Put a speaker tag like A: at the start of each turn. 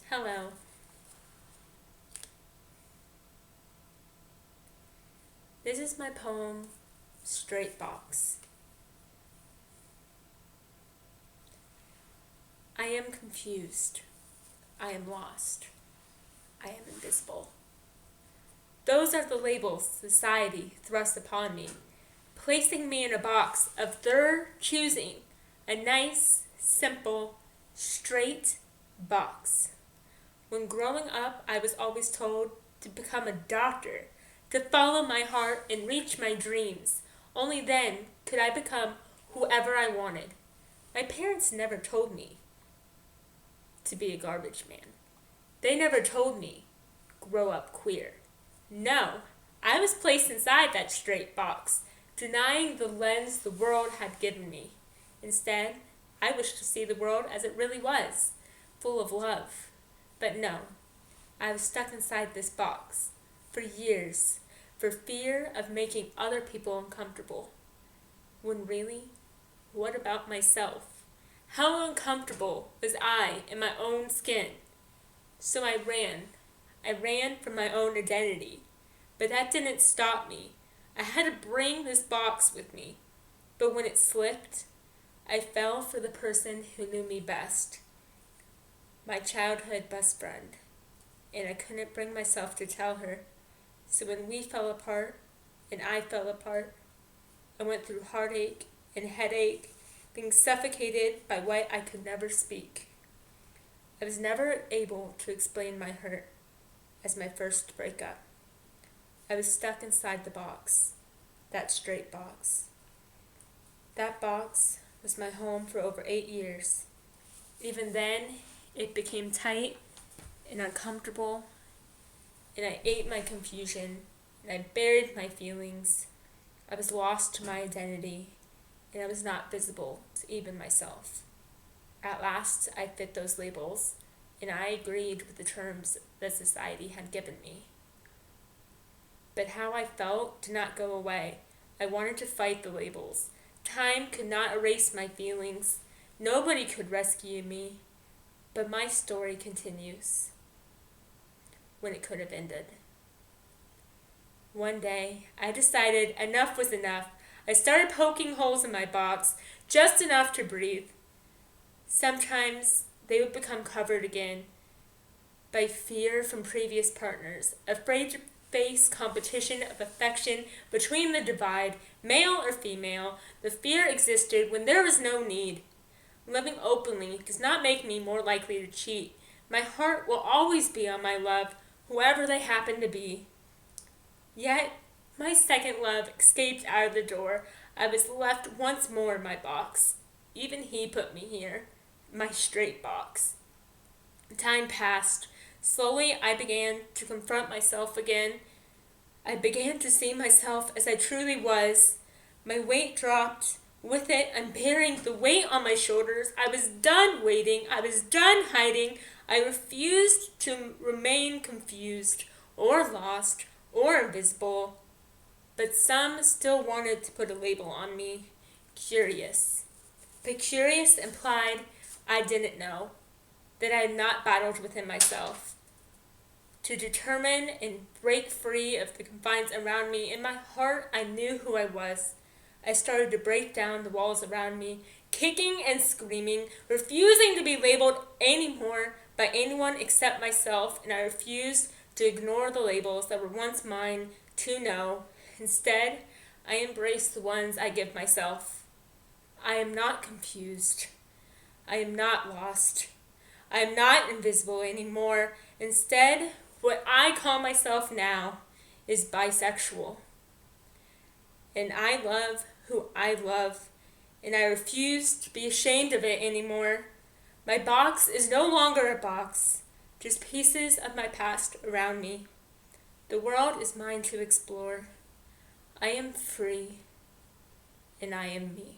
A: Hello. This is my poem, Straight Box. I am confused. I am lost. I am invisible. Those are the labels society thrusts upon me, placing me in a box of their choosing, a nice, simple, straight box. When growing up, I was always told to become a doctor, to follow my heart and reach my dreams. Only then could I become whoever I wanted. My parents never told me to be a garbage man. They never told me, grow up queer. No, I was placed inside that straight box, denying the lens the world had given me. Instead, I wished to see the world as it really was, full of love. But no, I was stuck inside this box for years, for fear of making other people uncomfortable. When really, what about myself? How uncomfortable was I in my own skin? So I ran. I ran from my own identity. But that didn't stop me. I had to bring this box with me. But when it slipped, I fell for the person who knew me best. My childhood best friend. And I couldn't bring myself to tell her. So when we fell apart, and I fell apart, I went through heartache and headache, being suffocated by what I could never speak. I was never able to explain my hurt as my first breakup. I was stuck inside the box, that straight box. That box was my home for over 8 years. Even then, it became tight and uncomfortable, and I ate my confusion, and I buried my feelings. I was lost to my identity, and I was not visible to even myself. At last, I fit those labels, and I agreed with the terms that society had given me. But how I felt did not go away. I wanted to fight the labels. Time could not erase my feelings. Nobody could rescue me. But my story continues when it could have ended. One day, I decided enough was enough. I started poking holes in my box, just enough to breathe. Sometimes they would become covered again by fear from previous partners, afraid to face competition of affection between the divide, male or female. The fear existed when there was no need. Living openly does not make me more likely to cheat. My heart will always be on my love, whoever they happen to be. Yet, my second love escaped out of the door. I was left once more in my box. Even he put me here, my straight box. Time passed. Slowly, I began to confront myself again. I began to see myself as I truly was. My weight dropped. With it, I'm bearing the weight on my shoulders. I was done waiting. I was done hiding. I refused to remain confused or lost or invisible. But some still wanted to put a label on me. Curious. But curious implied I didn't know, that I had not battled within myself. To determine and break free of the confines around me, in my heart I knew who I was. I started to break down the walls around me, kicking and screaming, refusing to be labeled anymore by anyone except myself, and I refused to ignore the labels that were once mine to know. Instead, I embraced the ones I give myself. I am not confused. I am not lost. I am not invisible anymore. Instead, what I call myself now is bisexual. And I love who I love, and I refuse to be ashamed of it anymore. My box is no longer a box, just pieces of my past around me. The world is mine to explore. I am free, and I am me.